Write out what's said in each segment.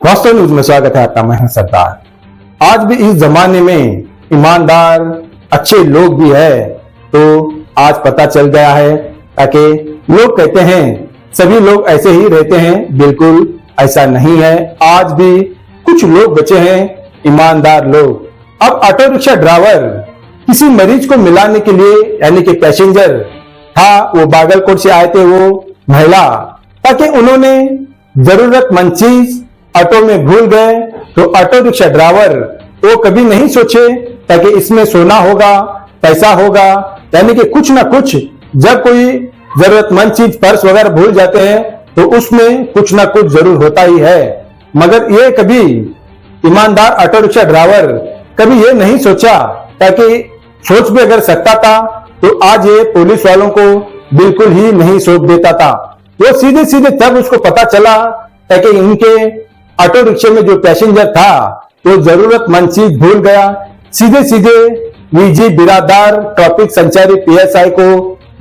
वास्तव न्यूज में स्वागत है आपका। मैं हूं सरदार। आज भी इस जमाने में ईमानदार अच्छे लोग भी है, तो आज पता चल गया है। ताकि लोग कहते हैं सभी लोग ऐसे ही रहते हैं, बिल्कुल ऐसा नहीं है। आज भी कुछ लोग बचे हैं ईमानदार लोग। अब ऑटो रिक्शा ड्राइवर किसी मरीज को मिलाने के लिए, यानी कि पैसेंजर था, वो बागलकोट से आए थे वो महिला, ताकि उन्होंने जरूरतमंद चीज ऑटो में भूल गए। तो ऑटो रिक्शा ड्राइवर वो कभी नहीं सोचे ताकि इसमें सोना होगा, पैसा होगा, यानी कि कुछ ना कुछ, जब कोई जरूरतमंद चीज पर्स वगैरह भूल जाते हैं तो उसमें कुछ ना कुछ जरूर होता ही है। मगर ये कभी ईमानदार ऑटो रिक्शा ड्राइवर कभी ये नहीं सोचा, ताकि सोच भी अगर सकता था तो आज ये पुलिस वालों को बिल्कुल ही नहीं सौंप देता था। वो सीधे सीधे तब उसको पता चला ताकि इनके ऑटो रिक्शे में जो पैसेंजर था वो जरूरतमंद चीज भूल गया। सीधे सीधे वीजी बिरादार ट्रैफिक संचारी पीएसआई को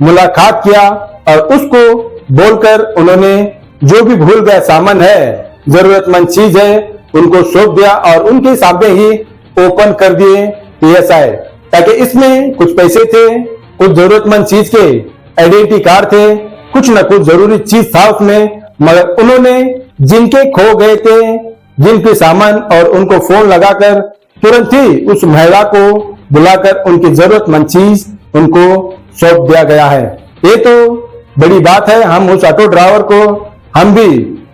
मुलाकात किया और उसको बोलकर उन्होंने जो भी भूल गया सामान है, जरूरतमंद चीज है, उनको सौंप दिया और उनके सामने ही ओपन कर दिए पीएसआई। ताकि इसमें कुछ पैसे थे, कुछ जरूरतमंद चीज के आइडेंटिटी कार्ड थे, कुछ न कुछ जरूरी चीज था उसमें। मगर उन्होंने जिनके खो गए थे, जिनके सामान, और उनको फोन लगाकर तुरंत ही उस महिला को बुलाकर उनकी जरूरतमंद चीज उनको सौंप दिया गया है। ये तो बड़ी बात है। हम उस ऑटो ड्राइवर को हम भी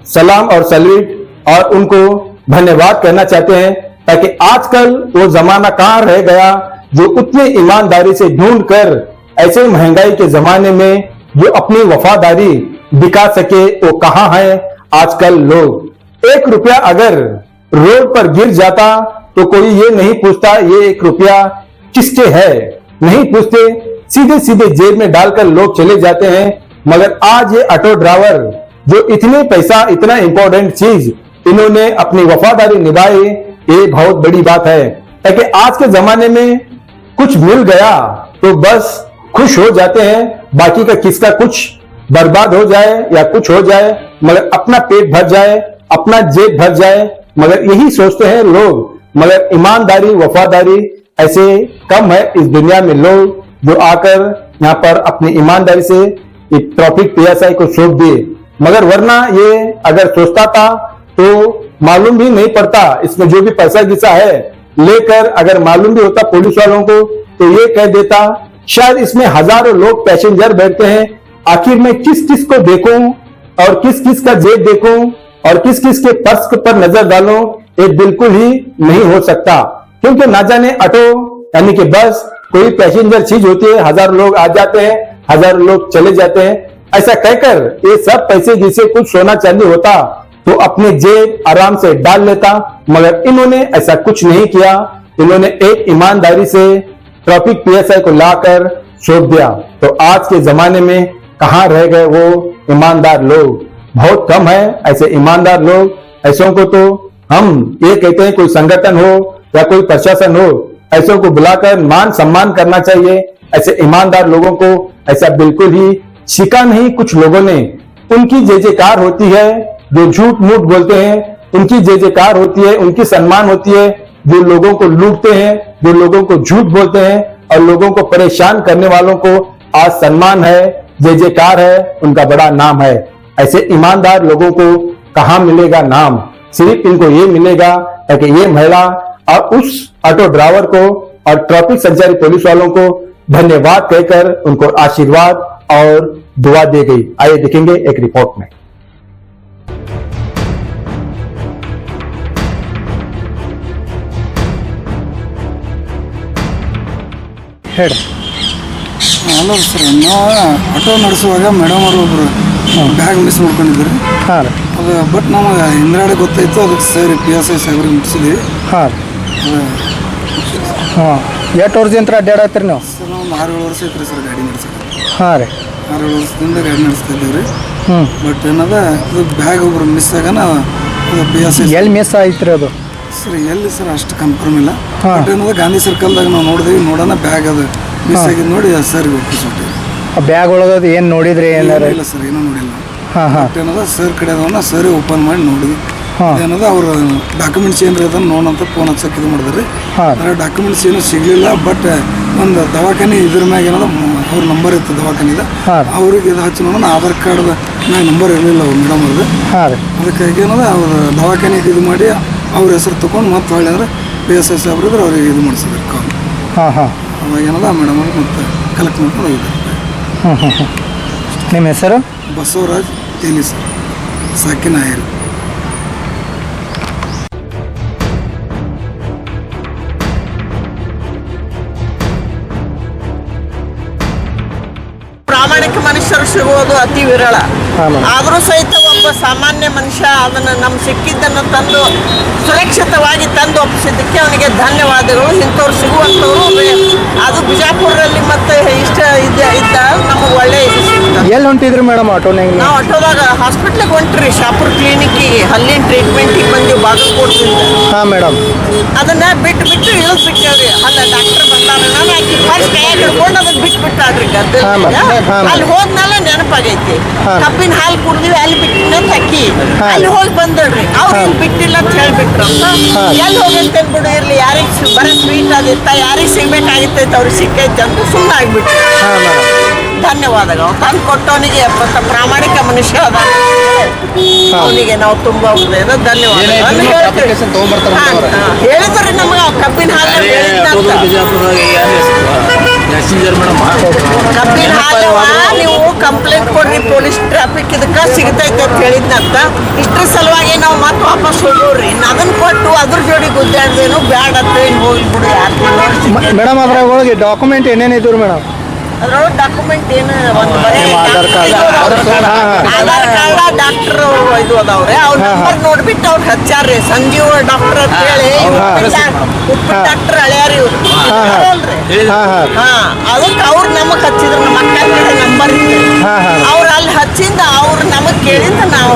सलाम और सैल्यूट और उनको धन्यवाद कहना चाहते हैं। ताकि आजकल वो जमाना कहाँ रह गया जो उतनी ईमानदारी से ढूंढ कर ऐसे महंगाई के जमाने में जो अपनी वफादारी दिखा सके, वो कहाँ है आजकल लोग। 1 रुपया अगर रोड पर गिर जाता तो कोई ये नहीं पूछता ये 1 रुपया किसके है, नहीं पूछते, सीधे सीधे जेब में डालकर लोग चले जाते हैं। मगर आज ये ऑटो ड्राइवर जो इतने पैसा, इतना इंपॉर्टेंट चीज इन्होंने अपनी वफादारी निभाई, ये बहुत बड़ी बात है। ताकि आज के जमाने में कुछ मिल गया तो बस खुश हो जाते हैं, बाकी का किसका कुछ बर्बाद हो जाए या कुछ हो जाए, मगर अपना पेट भर जाए, अपना जेब भर जाए, मगर यही सोचते हैं लोग। मगर ईमानदारी, वफादारी ऐसे कम है इस दुनिया में। लोग जो आकर यहाँ पर अपनी ईमानदारी से एक ट्रैफिक पीएसआई को सौंप दिए, मगर वरना ये अगर सोचता था तो मालूम भी नहीं पड़ता इसमें जो भी पैसा घिसा है लेकर, अगर मालूम भी होता पुलिस वालों को तो ये कह देता शायद इसमें हजारों लोग पैसेंजर बैठते हैं, आखिर में किस किस को देखूं और किस किस का जेब देखूं और किस किस के पर्स पर नजर डालूं, ये बिल्कुल ही नहीं हो सकता। क्योंकि ना जाने ऑटो यानी कि बस कोई पैसेंजर चीज होती है, हजारों लोग आ जाते हैं, हजारों लोग चले जाते हैं। ऐसा कहकर ये सब पैसे जिसे कुछ सोना चांदी होता तो अपने जेब आराम से डाल लेता, मगर इन्होंने ऐसा कुछ नहीं किया। इन्होंने एक ईमानदारी से ट्रैफिक पीएसआई को लाकर सौंप दिया। तो आज के जमाने में कहाँ रह गए वो ईमानदार लोग? बहुत कम है ऐसे ईमानदार लोग। ऐसों को तो हम ये कहते हैं कोई संगठन हो या कोई प्रशासन हो, ऐसों को बुलाकर मान सम्मान करना चाहिए। ऐसे ईमानदार लोगों को ऐसा बिल्कुल ही सीखा नहीं कुछ लोगों ने। उनकी जय जयकार होती है जो झूठ मूठ बोलते हैं, उनकी जय जयकार होती है, उनकी सम्मान होती है जो लोगों को लूटते हैं, जो लोगों को झूठ बोलते हैं और लोगों को परेशान करने वालों को आज सम्मान है, जय जयकार है, उनका बड़ा नाम है। ऐसे ईमानदार लोगों को कहाँ मिलेगा नाम? सिर्फ इनको ये मिलेगा ताकि ये महिला और उस ऑटो ड्राइवर को और ट्रैफिक संचारी पुलिस वालों को धन्यवाद कहकर उनको आशीर्वाद और दुआ दी गई। आइए देखेंगे एक रिपोर्ट में। ಹೇಳಿ. ಅಲ್ಲ ಸರ್, ನಾವು ಆಟೋ ನಡೆಸುವಾಗ ಮೇಡಮ್ ಅವರು ಒಬ್ಬರು ಬ್ಯಾಗ್ ಮಿಸ್ ಮಾಡ್ಕೊಂಡಿದ್ರು. ಹಾಂ ರೀ. ಅದು ಬಟ್ ನಮಗೆ ಹಿಂದ್ಗಡೆ ಗೊತ್ತಾಯ್ತು, ಅದಕ್ಕೆ ಸರ್ PSI ಸಾಹೇಬ್ರಿಗೆ ಮುಟ್ಟಿಸಿದ್ವಿ. ಹಾಂ ರೀ. ಹಾಂ, ಎಷ್ಟು ವರ್ಷದಿಂದ ಅಡ್ಡಾಡತ್ತೀರಿ ನೀವು? ಸರ್ ನಾವು 6-7 ವರ್ಷ ಐತ್ರಿ ಸರ್ ಗಾಡಿ ನಡೆಸೋದು. ಹಾಂ ರೀ. 6-7 ವರ್ಷದಿಂದ ಗಾಡಿ ನಡೆಸ್ತಾ ಇದ್ದೀವಿ ರೀ. ಹ್ಞೂ. ಬಟ್ ಏನದ ಇದು ಬ್ಯಾಗ್ ಒಬ್ರು ಮಿಸ್ ಆಗೋಣ PSI ಎಲ್ಲಿ ಮಿಸ್ ಆಯ್ತು ಅದು? ಸರ್ ಎಲ್ಲಿ ಸರ್ ಅಷ್ಟು ಕನ್ಫರ್ಮ್ ಇಲ್ಲ. ಹಾಂ. ಬಟ್ ಏನದ ಗಾಂಧಿ ಸರ್ಕಲ್ದಾಗ ನಾವು ನೋಡಿದ್ವಿ, ನೋಡೋಣ ಬ್ಯಾಗ್ ಅದು ಮಿಸ್ ಆಗಿದ್ದು ನೋಡಿ ಸರ್ಗೆ ಒಪ್ಪಿಸ್ಬಿಟ್ಟಿವಿ. ಆ ಬ್ಯಾಗ್ ಒಳಗದು ಏನು ನೋಡಿದ್ರಿ ಏನಾರ? ಇಲ್ಲ ಸರ್, ಏನೂ ನೋಡಿಲ್ಲ. ಹಾಂ ಹಾಂ. ಬಟ್ ಏನದ ಸರ್ ಕಡೆ ಸರ್ ಓಪನ್ ಮಾಡಿ ನೋಡಿದ್ವಿ, ಹಾಂ. ಏನದ ಅವ್ರ ಡಾಕ್ಯುಮೆಂಟ್ಸ್ ಏನ್ರಿ ಅದನ್ನು ನೋಡಂತ ಫೋನ್ ಹಚ್ಚಕ್ಕೆ ಇದು ಮಾಡಿದ್ರಿ ಹಾಂ. ಆದರೆ ಡಾಕ್ಯುಮೆಂಟ್ಸ್ ಏನು ಸಿಗಲಿಲ್ಲ. ಬಟ್ ಒಂದು ದವಾಖಾನೆ ಇದ್ರ ಮ್ಯಾಗ ಏನದ ಅವ್ರ ನಂಬರ್ ಇತ್ತು ದವಾಖಾನಿದ, ಹಾಂ. ಅವ್ರಿಗೆ ಇದು ಹಚ್ಚಿ ನೋಡೋಣ ಆಧಾರ್ ಕಾರ್ಡ್ ಮ್ಯಾಗ ನಂಬರ್ ಇರಲಿಲ್ಲ ಅವ್ರು ಮೇಡಮ್ ಅವ್ರದ್ದು. ಹಾಂ ರೀ. ಅದಕ್ಕಾಗಿ ಏನದ ಅವ್ರ ದವಾಖಾನೆಗೆ ಇದು ಮಾಡಿ ಅವ್ರ ಹೆಸರು ತೊಗೊಂಡು ಮತ್ತೆ ಹೊಳ್ಳಿ ಅಂದ್ರೆ PSI ಸಾಹೇಬ್ರು ಇದ್ರೆ ಅವ್ರಿಗೆ ಇದು ಮಾಡಿಸಿದ್ರು ಕಾಲ್. ಹಾಂ ಹಾಂ ಅವಾಗ ಏನದ ಮೇಡಮ್ ಅವ್ರಿಗೆ ಮತ್ತೆ ಕಲೆಕ್ಟ್ ಮಾಡ್ಕೊಂಡು ಹೋಗಿದ್ದಾರೆ. ಹ್ಞೂ ಹ್ಞೂ ಹ್ಞೂ. ನಿಮ್ಮ ಹೆಸರು? ಬಸವರಾಜ್ ತೇಲಿ ಸರ್, ಸಾಕಿನಾಯರು. ಪ್ರಾಮಾಣಿಕ ಮನುಷ್ಯರು ಸಿಗುವುದು ಅತಿ ವಿರಳ. ಹಾಂ. ಆದರೂ ಸಹಿತ ಒಬ್ಬ ಸಾಮಾನ್ಯ ಮನುಷ್ಯ ಅದನ್ನು ನಮ್ಮ ಸಿಕ್ಕಿದ್ದನ್ನು ತಂದು ಸುರಕ್ಷಿತವಾಗಿ ತಂದು ಒಪ್ಪಿಸಿದ್ದಕ್ಕೆ ಅವನಿಗೆ ಧನ್ಯವಾದಗಳು. ಇಂಥವ್ರು ಸಿಗುವಂಥವ್ರು ಅದು ಬಿಜಾಪುರಲ್ಲಿ ಮತ್ತೆ ಇಷ್ಟ ಇದ್ದ ನಮಗೆ ಒಳ್ಳೆ ಇದು ಸಿಗ್ತದೆ. ಎಲ್ಲಿ ಹೊಂಟಿದ್ರಿ ಮೇಡಮ್ ಆಟೋನಾಗ? ನಾವು ಆಟೋದಾಗ ಹಾಸ್ಪಿಟ್ಲಿಗೆ ಹೊಂಟ್ರಿ, ಶಾಪುರ್ ಕ್ಲಿನಿಕ್ಕಿಗೆ, ಹಲ್ಲಿನ ಟ್ರೀಟ್ಮೆಂಟಿಗೆ ಬಂದು ಬಾಗಲಕೋಟದಿಂದ. ಹಾಂ ಮೇಡಮ್. ಅದನ್ನ ಬಿಟ್ಟು ಇಳಿಸ್ಬಿಟ್ಟೇವ್ರಿ. ಅಲ್ಲ ಡಾಕ್ಟರ್ ಬಂದಾರ, ನಾನು ಆಕಿ ಫಸ್ಟ್ ಕೈ ಹಿಡ್ಕೊಂಡು ಅದನ್ನ ಬಿಟ್ಬಿಟ್ಟಾಡ್ರಿ ಗದ್ದೆ. ಹಾಂ ಮೇಡಮ್. ಹಾಂ ಅಲ್ಲಿ ಹೋದ್ಮೇಲೆ ನೆನಪಾಗೈತಿ, ಹಾಂ. ಕಬ್ಬಿನ ಹಾಲು ಕುಡ್ದಿವಿ ಅಲ್ಲಿ ಬಿಟ್ಟಿನ ಅಕ್ಕಿ ಹಾಂ. ಅಲ್ಲಿ ಹೋಗಿ ಬಂದಳ್ರಿ. ಅವ್ರು ಇಲ್ಲಿ ಬಿಟ್ಟಿಲ್ಲ ಅಂತ ಹೇಳ್ಬಿಟ್ರು. ಹಾಂ. ಎಲ್ಲಿ ಹೋಗಂತ ಬಿಡು ಇರ್ಲಿ, ಯಾರಿಗೆ ಬರೀ ಸ್ವೀಟ್ ಅದಿತ್ತ, ಯಾರಿಗೆ ಸಿಗ್ಬೇಕಾಗಿತ್ತೈತೆ ಅವ್ರಿಗೆ ಸಿಕ್ಕೈತೆ ಅಂತ ಸುಮ್ಮನೆ ಆಗ್ಬಿಟ್ರು. ಹಾಂ ಮೇಡಮ್. ಧನ್ಯವಾದಗಳು. ತಂದು ಕೊಟ್ಟವನಿಗೆ ಪ್ರಾಮಾಣಿಕ ಮನುಷ್ಯ ಅದ, ಅವನಿಗೆ ನಾವು ತುಂಬಾ ಹೃದಯದ ಧನ್ಯವಾದಗಳು ಹೇಳಿದ್ರಿ. ನಮಗೆ ಕಬ್ಬಿನ ಹಾಲು ಕಬ್ಬಿನ ಹಾಲು ನೀವು ಕಂಪ್ಲೇಂಟ್ ಕೊಡ್ರಿ ಪೊಲೀಸ್ ಟ್ರಾಫಿಕ್ ಇದಕ್ಕೆ ಸಿಗ್ತೈತೆ ಅಂತ ಹೇಳಿದ್ನಂತ. ಇಷ್ಟ್ರ ಸಲುವಾಗಿ ನಾವು ಮತ್ತೆ ವಾಪಸ್ ಹೋಗೋರಿ. ಅದನ್ನ ಕೊಟ್ಟು ಅದ್ರ ಜೋಡಿ ಗುದ್ದಾಡ್ದೇನು ಬ್ಯಾಡ ಅಂತ ಹೋಗ್ಬಿಡು. ಯಾರು ಮೇಡಮ್ ಅದ್ರಾಗ ಒಳಗೆ ಡಾಕ್ಯುಮೆಂಟ್ ಏನೇನು ಇದ್ರು ಮೇಡಮ್? ಅದ್ರೊಳಗೆ ಡಾಕ್ಯುಮೆಂಟ್ ಏನು ಒಂದು ಬರೀ Aadhaar card. Aadhaar card doctor ಇದು ಅದಾವ್ರೆ. ಅವ್ರ ನಂಬರ್ ನೋಡ್ಬಿಟ್ಟು ಅವ್ರು ಹಚ್ಚಾರ್ರಿ. ಸಂಜೀವ್ ಡಾಕ್ಟರ್ ಅಂತ ಹೇಳಿ ಉಪ್ಪಿಟ್ಟು ಡಾಕ್ಟರ್ ಹಳ್ಯಾರಿ ಇವ್ರು. ಹಾಂ ಹಾಂ. ಹಾ, ಅದಕ್ಕೆ ಅವ್ರು ನಮಗ್ ಹಚ್ಚಿದ್ರು. ನಮ್ಮ ಅಕ್ಕ ಕಡೆ ನಂಬರ್ ಇತ್ತು. ಹಾಂ ಹಾಂ. ಅವ್ರು ಅಲ್ಲಿ ಹಚ್ಚಿಂದ ಅವ್ರು ನಮಗ್ ಕೇಳಿಂದ ನಾವು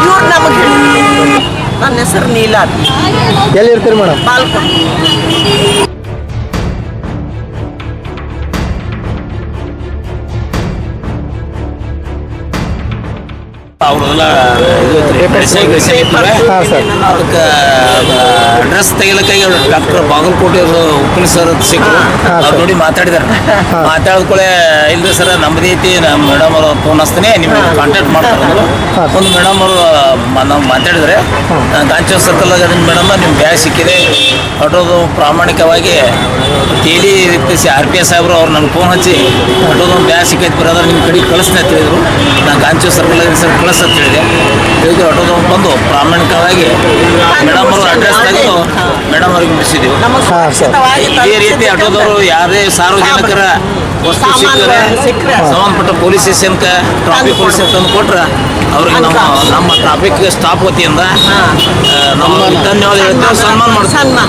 ಇವ್ರು ನಮಗ್ ಹೇಳಿದ್ರು. ನನ್ನ ಹೆಸರು ನೀಲಾ ಎಲ್ಲಿ ಇರ್ತೀರಿ ಮೇಡಮ್? ಬಾಲ್ಕೋಟ್. ಅವ್ರದೆಲ್ಲ ಇದು ಹಾಂ ಸರ್. ಅದಕ್ಕೆ ಅಡ್ರೆಸ್ ತೆಗಿಲಕ್ಕಾಗಿ ಡಾಕ್ಟರ್ ಬಾಗಲಕೋಟೆ ಉಪ್ಪಿನ ಸರ್ ಸಿಕ್ಕರು. ಅವ್ರು ನೋಡಿ ಮಾತಾಡಿದಾರೆ. ಮಾತಾಡಿದ್ಕೊಳ್ಳೆ ಇಲ್ರಿ ಸರ್ ನಮ್ದು ಐತಿ, ನಮ್ಮ ಮೇಡಮ್ ಅವರು ಫೋನ್ ಹಚ್ತೀನಿ ನಿಮ್ಗೆ ಕಾಂಟ್ಯಾಕ್ಟ್ ಮಾಡ್ತಾರೆ ಅಂದರು. ಒಂದು ಮೇಡಮ್ ಅವರು ನಾವು ಮಾತಾಡಿದ್ರೆ ಗಾಂಚೋ ಸರ್ಕಲ್ ಅದನ್ನ ಮೇಡಮ್ ನಿಮ್ಮ ಬ್ಯಾಗ್ ಸಿಕ್ಕಿದೆ, ಆಟೋದು ಪ್ರಾಮಾಣಿಕವಾಗಿ ತೇಲಿ RPS ಸಾಹೇಬ್ರು ಅವ್ರು ನನಗೆ ಫೋನ್ ಹಚ್ಚಿ ಆಟೋದು ಬ್ಯಾಗ್ ಸಿಕ್ಕೈತೆ ಬ್ರದರ್ ನಿಮ್ಮ ಕಡೆಗೆ ಕಳಿಸ್ತೀನಿ ಅಂತ ಹೇಳಿದ್ರು. ನಾನು ಗಾಂಚೋ ಸರ್ಕಲ್ ಸರ್ ಕಳಿಸ್ ಅಂತ ಹೇಳಿದೆ. ಹೇಳಿದ್ರು ಆಟೋದವ್ರು ಬಂದು ಪ್ರಾಮಾಣಿಕವಾಗಿ ಮೇಡಮ್ ಅವರು ಅಡ್ರೆಸ್ ತೆಗೆದು ಮೇಡಮ್ ಅವ್ರಿಗೆ ಮುಗಿಸಿದ್ದೀವಿ. ಇದೇ ರೀತಿ ಆಟೋದವರು ಯಾರೇ ಸಾರ್ವಜನಿಕರ ವಸ್ತು ಸಿಕ್ಕರೆ ಸಂಬಂಧಪಟ್ಟ ಪೊಲೀಸ್ ಸ್ಟೇಷನ್ಗೆ ಟ್ರಾಫಿಕ್ ಪೊಲೀಸ್ ತಂದು ಕೊಟ್ರೆ ಅವ್ರಿಗೆ ನಮ್ಮ ಟ್ರಾಫಿಕ್ ಸ್ಟಾಪ್ ವತಿಯಿಂದ ನಮ್ಮ ಧನ್ಯವಾದ ಹೇಳ್ತೇವೆ, ಸನ್ಮಾನ ಮಾಡ್ತೀವಿ.